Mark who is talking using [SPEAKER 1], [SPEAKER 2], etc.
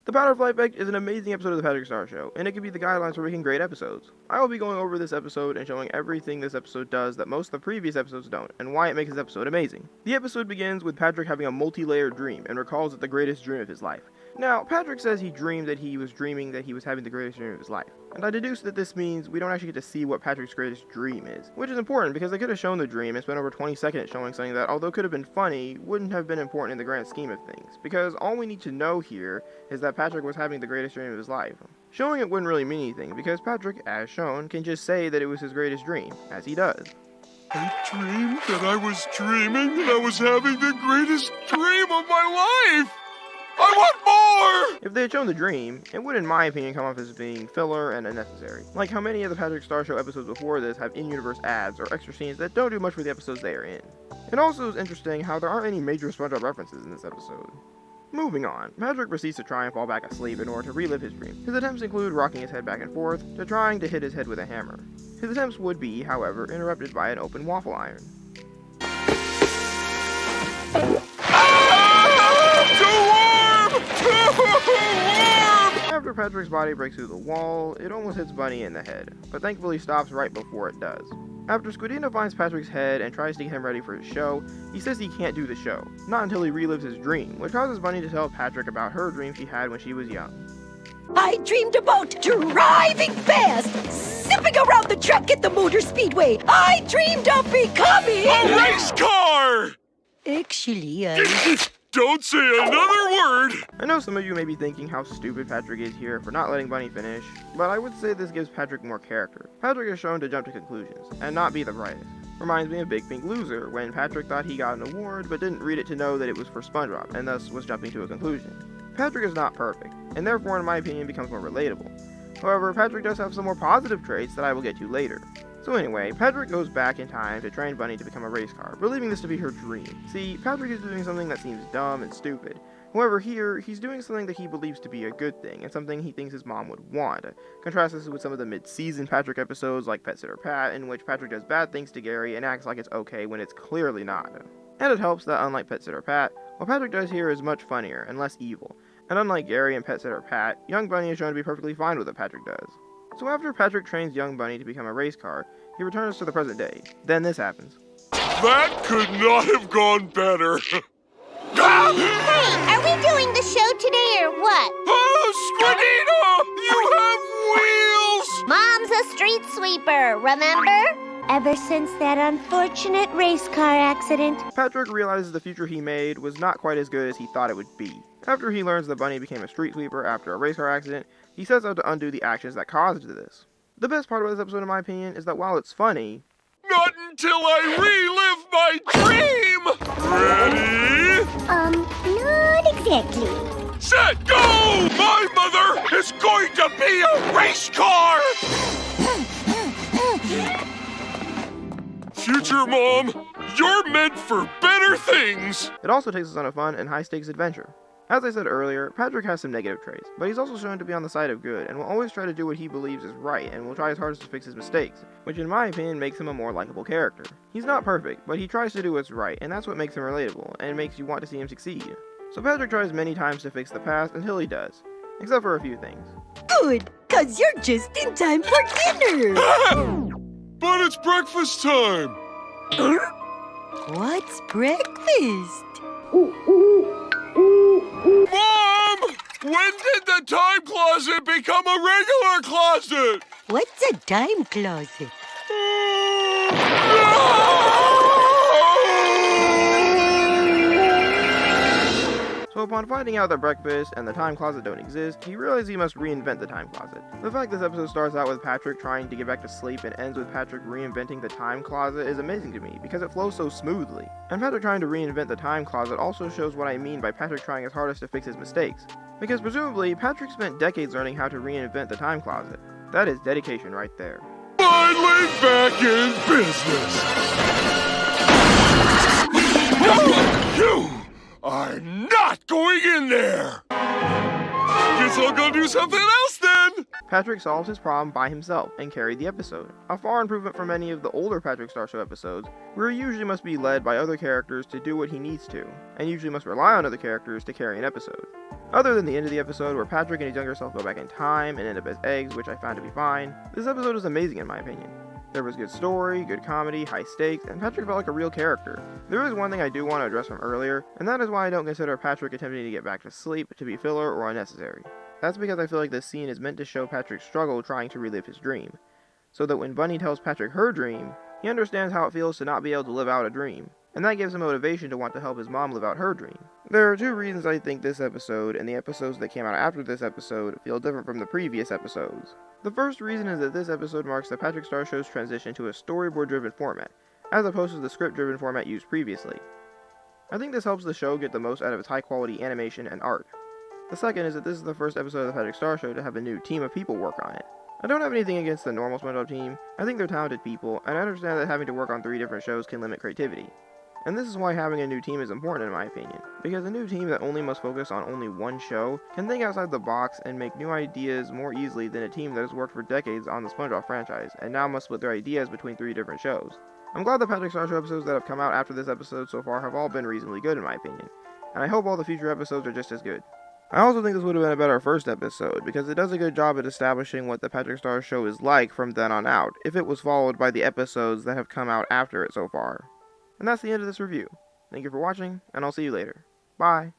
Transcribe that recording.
[SPEAKER 1] The Butterfly Effect is an amazing episode of the Patrick Star Show, and it can be the guidelines for making great episodes. I will be going over this episode and showing everything this episode does that most of the previous episodes don't, and why it makes this episode amazing. The episode begins with Patrick having a multi-layered dream, and recalls it the greatest dream of his life. Now, Patrick says he dreamed that he was dreaming that he was having the greatest dream of his life. And I deduce that this means we don't actually get to see what Patrick's greatest dream is. Which is important because they could have shown the dream and spent over 20 seconds showing something that, although could have been funny, wouldn't have been important in the grand scheme of things. Because all we need to know here is that Patrick was having the greatest dream of his life. Showing it wouldn't really mean anything because Patrick, as shown, can just say that it was his greatest dream, as he does.
[SPEAKER 2] I dreamed that I was dreaming that I was having the greatest dream of my life! I want more!
[SPEAKER 1] If they had shown the dream, it would, in my opinion, come off as being filler and unnecessary. Like how many of the Patrick Star Show episodes before this have in-universe ads or extra scenes that don't do much for the episodes they are in. It also is interesting how there aren't any major SpongeBob references in this episode. Moving on, Patrick proceeds to try and fall back asleep in order to relive his dream. His attempts include rocking his head back and forth, to trying to hit his head with a hammer. His attempts would be, however, interrupted by an open waffle iron. After Patrick's body breaks through the wall, it almost hits Bunny in the head, but thankfully stops right before it does. After Squidino finds Patrick's head and tries to get him ready for his show, he says he can't do the show, not until he relives his dream, which causes Bunny to tell Patrick about her dream she had when she was young.
[SPEAKER 3] I dreamed about driving fast, zipping around the track at the motor speedway. I dreamed of becoming
[SPEAKER 2] a race car!
[SPEAKER 3] Actually, I...
[SPEAKER 2] Don't say another word!
[SPEAKER 1] I know some of you may be thinking how stupid Patrick is here for not letting Bunny finish, but I would say this gives Patrick more character. Patrick is shown to jump to conclusions, and not be the brightest. Reminds me of Big Pink Loser, when Patrick thought he got an award, but didn't read it to know that it was for SpongeBob, and thus was jumping to a conclusion. Patrick is not perfect, and therefore in my opinion becomes more relatable. However, Patrick does have some more positive traits that I will get to later. So anyway, Patrick goes back in time to train Bunny to become a race car, believing this to be her dream. See, Patrick is doing something that seems dumb and stupid. However, here, he's doing something that he believes to be a good thing, and something he thinks his mom would want. Contrast this with some of the mid-season Patrick episodes like Pet Sitter Pat, in which Patrick does bad things to Gary and acts like it's okay when it's clearly not. And it helps that unlike Pet Sitter Pat, what Patrick does here is much funnier and less evil. And unlike Gary and Pet Sitter Pat, young Bunny is shown to be perfectly fine with what Patrick does. So after Patrick trains young Bunny to become a race car, he returns to the present day. Then this happens.
[SPEAKER 2] That could not have gone better.
[SPEAKER 4] Hey, are we doing the show today or what?
[SPEAKER 2] Oh, Squidino! You have wheels!
[SPEAKER 4] Mom's a street sweeper, remember? Ever since that unfortunate race car accident.
[SPEAKER 1] Patrick realizes the future he made was not quite as good as he thought it would be. After he learns that Bunny became a street sweeper after a race car accident, he sets out to undo the actions that caused this. The best part about this episode, in my opinion, is that while it's funny...
[SPEAKER 2] Not until I relive my dream! Ready?
[SPEAKER 4] Not exactly.
[SPEAKER 2] Set, go! My mother is going to be a race car! Future Mom, you're meant for better things!
[SPEAKER 1] It also takes us on a fun and high-stakes adventure. As I said earlier, Patrick has some negative traits, but he's also shown to be on the side of good and will always try to do what he believes is right and will try his hardest to fix his mistakes, which in my opinion makes him a more likable character. He's not perfect, but he tries to do what's right, and that's what makes him relatable and makes you want to see him succeed. So Patrick tries many times to fix the past until he does, except for a few things.
[SPEAKER 3] Good, 'cause you're just in time for dinner.
[SPEAKER 2] But it's breakfast time!
[SPEAKER 3] What's breakfast?
[SPEAKER 2] Mom! When did the time closet become a regular closet?
[SPEAKER 3] What's a time closet?
[SPEAKER 1] So upon finding out that breakfast and the time closet don't exist, he realizes he must reinvent the time closet. The fact this episode starts out with Patrick trying to get back to sleep and ends with Patrick reinventing the time closet is amazing to me, because it flows so smoothly. And Patrick trying to reinvent the time closet also shows what I mean by Patrick trying his hardest to fix his mistakes. Because presumably, Patrick spent decades learning how to reinvent the time closet. That is dedication right there.
[SPEAKER 2] Finally back in business! You! I'm not going in there! Guess I'll go do something else then!
[SPEAKER 1] Patrick solves his problem by himself and carried the episode, a far improvement from many of the older Patrick Star Show episodes, where he usually must be led by other characters to do what he needs to, and usually must rely on other characters to carry an episode. Other than the end of the episode where Patrick and his younger self go back in time and end up as eggs, which I found to be fine, this episode is amazing in my opinion. There was good story, good comedy, high stakes, and Patrick felt like a real character. There is one thing I do want to address from earlier, and that is why I don't consider Patrick attempting to get back to sleep to be filler or unnecessary. That's because I feel like this scene is meant to show Patrick's struggle trying to relive his dream, so that when Bunny tells Patrick her dream, he understands how it feels to not be able to live out a dream, and that gives him motivation to want to help his mom live out her dream. There are two reasons I think this episode, and the episodes that came out after this episode, feel different from the previous episodes. The first reason is that this episode marks the Patrick Star Show's transition to a storyboard-driven format, as opposed to the script-driven format used previously. I think this helps the show get the most out of its high-quality animation and art. The second is that this is the first episode of the Patrick Star Show to have a new team of people work on it. I don't have anything against the normal SpongeBob team. I think they're talented people, and I understand that having to work on 3 different shows can limit creativity. And this is why having a new team is important in my opinion, because a new team that only must focus on only one show can think outside the box and make new ideas more easily than a team that has worked for decades on the SpongeBob franchise, and now must split their ideas between 3 different shows. I'm glad the Patrick Star Show episodes that have come out after this episode so far have all been reasonably good in my opinion, and I hope all the future episodes are just as good. I also think this would have been a better first episode, because it does a good job at establishing what the Patrick Star Show is like from then on out, if it was followed by the episodes that have come out after it so far. And that's the end of this review. Thank you for watching, and I'll see you later. Bye!